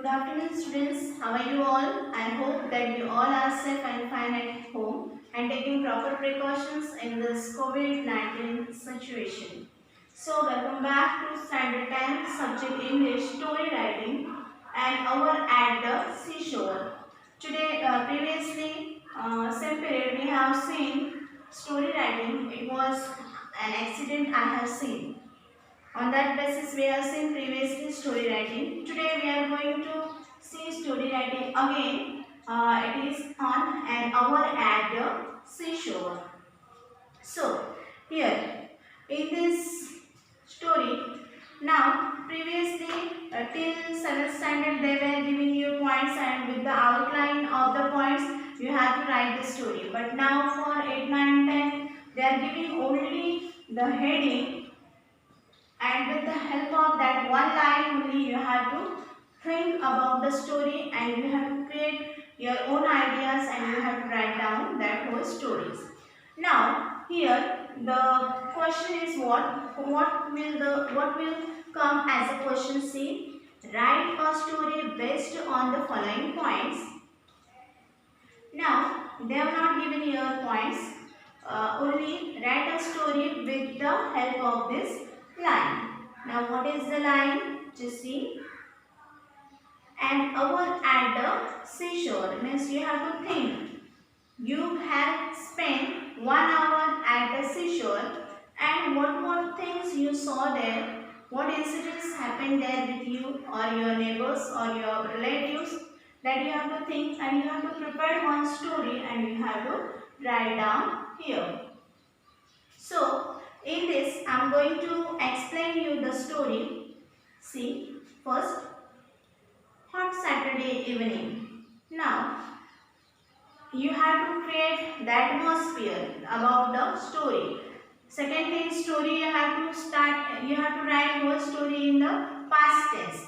Good afternoon students, how are you all? I hope that you all are safe and fine at home and taking proper precautions in this COVID-19 situation. So welcome back to standard 10 subject English story writing and our at the seashore. Today same period we have seen story writing. It was an accident I have seen. On that basis, we have seen previously story writing. Today, we are going to see story writing again. It is on an hour at the seashore. So, here in this story, now previously till 7th standard they were giving you points, and with the outline of the points you have to write the story. But now for 8, 9, 10 they are giving only the heading, and with the help of that one line only you have to think about the story and you have to create your own ideas and you have to write down that whole stories. Now here the question is what will come as a question. See, write a story based on the following points. Now they have not given your points, only write a story with the help of this line. Now what is the line? Just see. An hour at the seashore means you have to think. You have spent 1 hour at the seashore, and what things you saw there, what incidents happened there with you or your neighbors or your relatives, that you have to think and you have to prepare one story and you have to write down here. So, in this I am going to explain you the story. See, first, hot Saturday evening. Now, you have to create the atmosphere about the story. Second thing, story you have to write whole story in the past tense.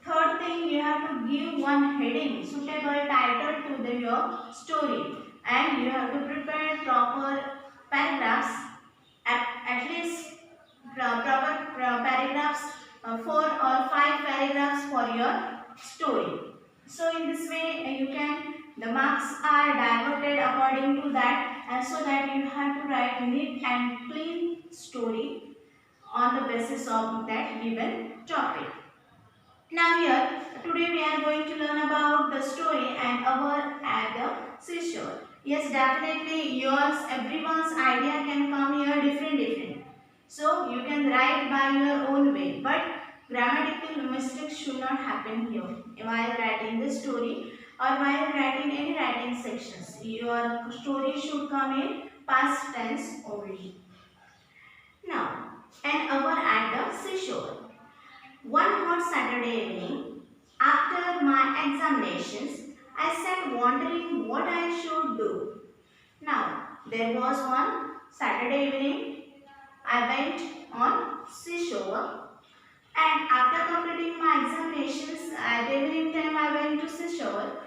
Third thing, you have to give one heading, suitable title to your story, and you have to prepare proper paragraphs, at least proper paragraphs, 4 or 5 paragraphs for your story. So in this way the marks are diverted according to that, and so that you have to write neat and clean story on the basis of that given topic. Now here, today we are going to learn about the story and our at the seashore. Yes, definitely everyone's idea can come here different. So you can write by your own way, but grammatical mistakes should not happen here while writing the story or while writing any writing sections. Your story should come in past tense only. Now, an hour at the seashore. One hot Saturday evening, after my examinations, I sat wondering what I should do. Now, there was one Saturday evening, I went on seashore, and after completing my examinations at evening time I went to seashore.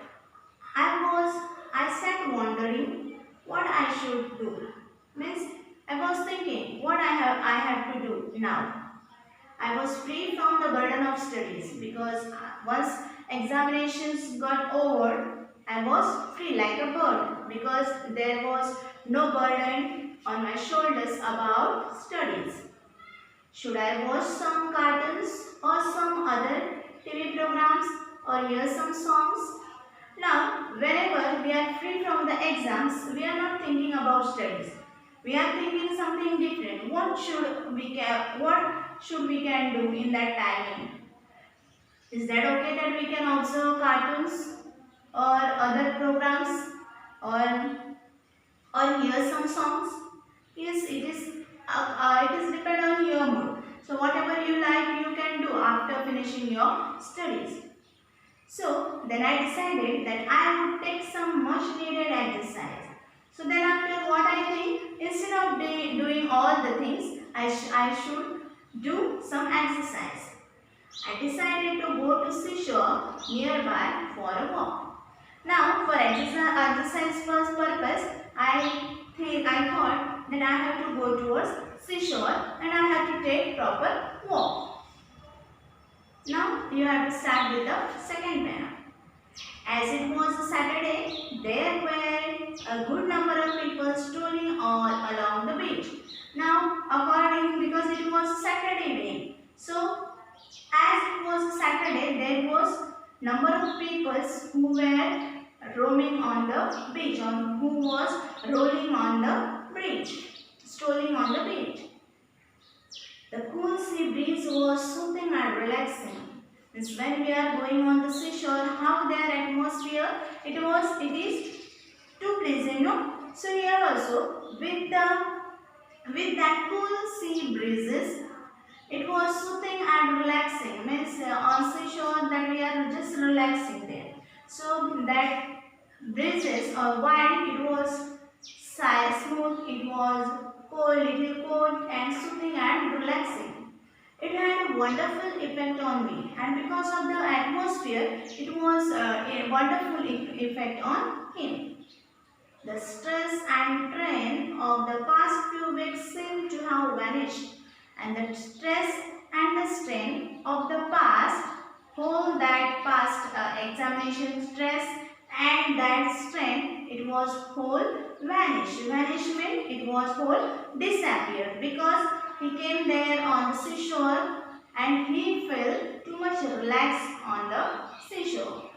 I sat wondering what I should do. Means I was thinking what I have to do now. I was free from the burden of studies because once examinations got over, I was free like a bird because there was no burden on my shoulders about studies. Should I watch some cartoons or some other TV programs or hear some songs? Now, whenever we are free from the exams, we are not thinking about studies. We are thinking something different. What should we can do in that timing? Is that okay that we can observe cartoons or other programs or hear some songs? Yes, it is depend on your mood. So whatever you like, you can do after finishing your studies. So then I decided that I would take some much needed exercise. So then after what I think, instead of doing all the things, I should do some exercise. I decided to go to seashore nearby for a walk. Now for exercise first purpose, I thought that I have to go towards seashore and I have to take proper walk. Now you have to start with the second panel. As it was a Saturday, there were a good number of people strolling all along the beach. Now, because it was Saturday evening, so as it was Saturday, there was number of people who were roaming on the beach or who was rolling on the beach, strolling on the beach. The cool sea breeze was soothing and relaxing. Means when we are going on the seashore, how their atmosphere it is too pleasant, no? So here also with that cool sea breezes, it was soothing and relaxing. Means on seashore that we are just relaxing there. So that breezes or wind, it was smooth, it was cold, little cold and soothing and relaxing. It had a wonderful effect on me, and because of the atmosphere, it was a wonderful effect on him. The stress and strain of the past few weeks seemed to have vanished, and the stress and the strain of the past examination stress and that strain, it was whole vanished. Vanish means it was whole disappeared because he came there on the seashore and he felt too much relaxed on the seashore.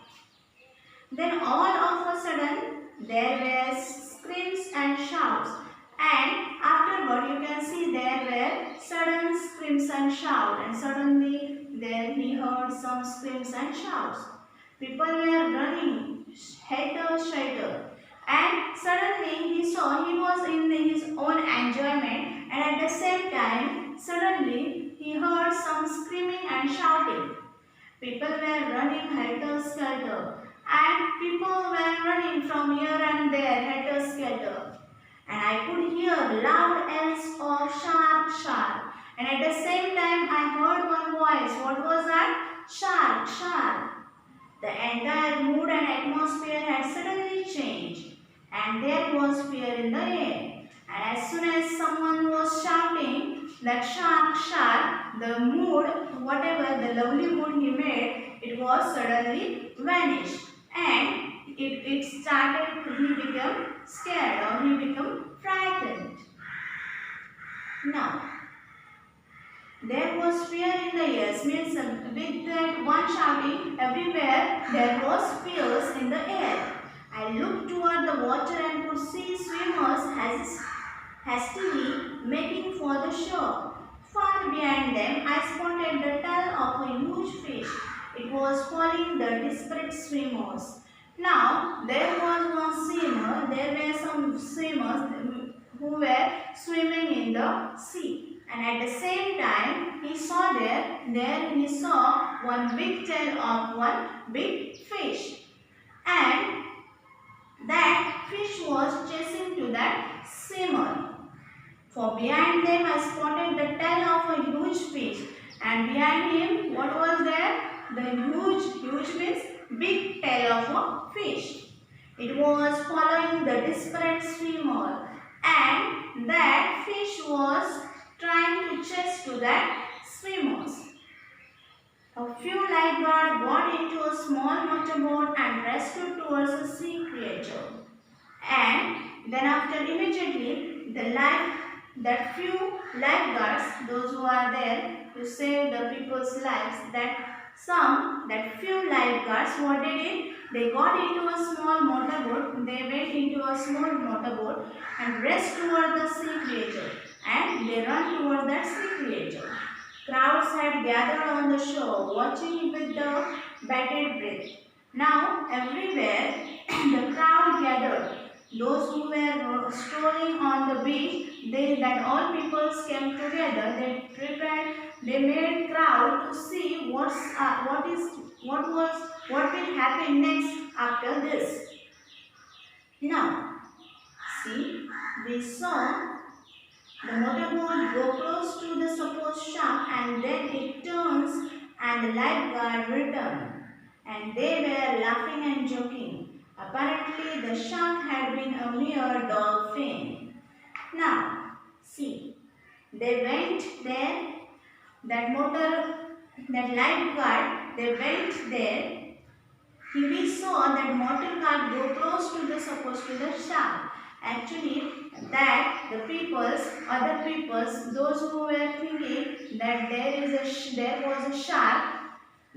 Then all of a sudden there were screams and shouts, and afterward you can see there were sudden screams and shouts, and suddenly there he heard some screams and shouts. People were running helter skelter, and suddenly he saw he was in his own enjoyment, and at the same time suddenly he heard some screaming and shouting. People were running helter-skelter, and people were running from here and there helter-skelter. And I could hear loud yells of shark, shark. And at the same time, I heard one voice. What was that? Shark, shark. The entire mood and atmosphere had suddenly changed, and there was fear in the air. And as soon as someone was shouting that shark, shark, the mood, whatever the lovely mood he made, it was suddenly vanished. And it started, he became scared or he became frightened. Now, there was fear in the air, means with that one shouting everywhere, there was fears in the air. I looked toward the water and could see swimmers hastily making for the shore. Far behind them, I spotted the tail of a huge fish. It was following the desperate swimmers. Now, there was one swimmer, there were some swimmers who were swimming in the sea. And at the same time, he saw there he saw one big tail of one big fish. And that fish was chasing to that swimmer. For behind them I spotted the tail of a huge fish, and behind him what was there? The huge means big tail of a fish. It was following the desperate swimmer, and that fish was trying to chase to that swimmers. A few lifeguards got into a small motorboat and rescued towards a sea creature. And then after immediately that few lifeguards, those who are there to save the people's lives, that few lifeguards, what they did, they got into a small motorboat, they went into a small motorboat and raced toward the sea creature, and they ran toward that sea creature. Crowds had gathered on the shore, watching with the bated breath. Now everywhere the crowd gathered. Those who were strolling on the beach, that all peoples came together. They made crowd to see what will happen next after this. Now, see, we saw the motorboat go close to the supposed shark, and then it turns and the lifeguard returned. And they were laughing and joking. Apparently, the shark had been a mere dolphin. Now, see, they went there, that that lifeguard, they went there. We saw that mortal can't go close to the shark. Actually, that the other peoples, those who were thinking that there was a shark,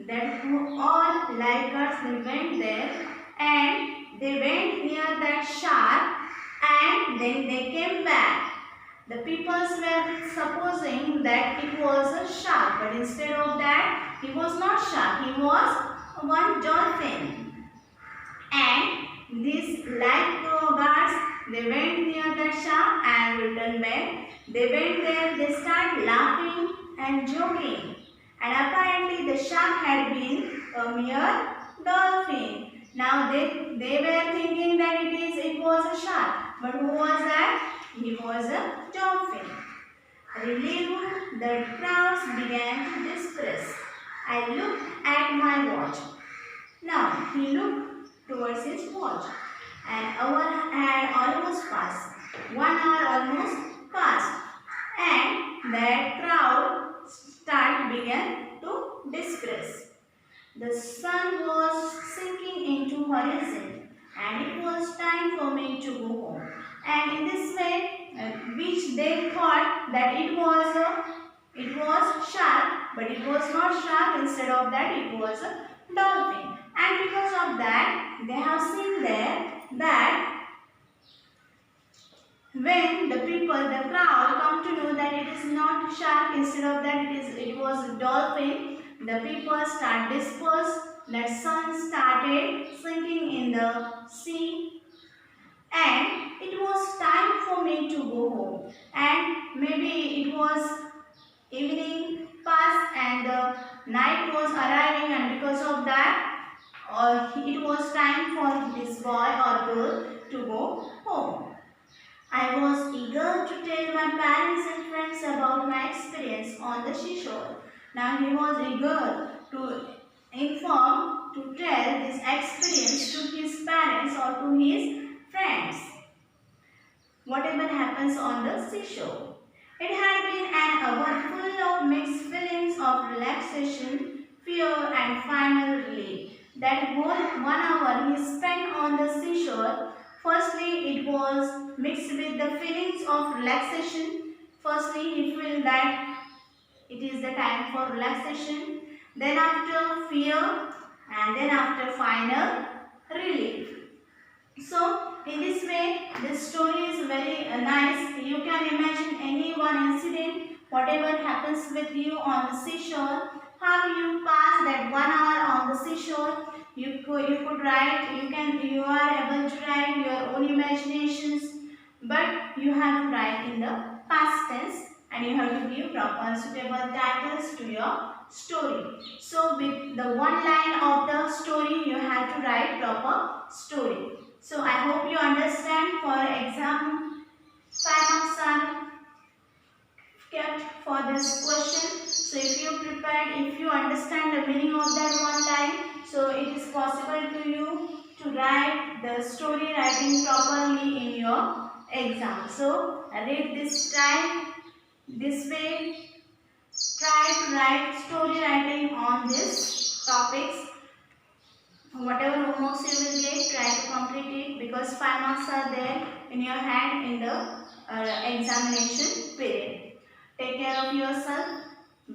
that all lifeguards they went there and they went near that shark and then they came back. The peoples were supposing that it was a shark, but instead of that, he was not shark. He was one dolphin. And these lifeguards, they went near the shark and returned back. They went there, they started laughing and joking. And apparently the shark had been a mere dolphin. Now they were thinking that it was a shark. But who was that? He was a dolphin. Relieved, the crowds began to disperse. I looked at my watch. Now he looked towards his watch. An hour had almost passed. 1 hour almost passed. And that crowd began to disperse. The sun was sinking into horizon and it was time for me to go home. And in this way, which they thought that it was shark, but it was not shark. Instead of that, it was a dolphin. And because of that, they have seen there that when the crowd come to know that it is not shark, instead of that it was a dolphin, the people start disperse, the sun started sinking in the sea and it was time for me to go home. And maybe it was evening passed and the night was arriving, and because of that it was time for this boy or girl to go home. I was eager to tell my parents and friends about my experience on the seashore. Now he was eager to to tell this experience to his parents or to his friends. Whatever happens on the seashore. It had been an hour full of mixed feelings of relaxation, fear and final relief. That whole 1 hour he spent on the seashore. Firstly, it was mixed with the feelings of relaxation. Firstly, he felt that it is the time for relaxation. Then after fear, and then after final relief. So, in this way, this story is very nice. You can imagine any one incident, whatever happens with you on the seashore, how you pass that 1 hour on the seashore. You could write, you are able to write your own imaginations, but you have to write in the past tense and you have to give proper suitable titles to your story. So with the one line of the story, you have to write proper story. So I hope you understand. For exam, 5 marks are kept for this question. So if you prepared, if you understand the meaning of that one line, so it is possible to you to write the story writing properly in your exam. So read this time, this way, try to write story writing on this topics. Whatever homeworks you will get, try to complete it, because 5 marks are there in your hand in the examination period. Take care of yourself,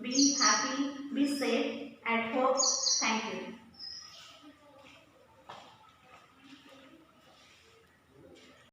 be happy, be safe at home. Thank you.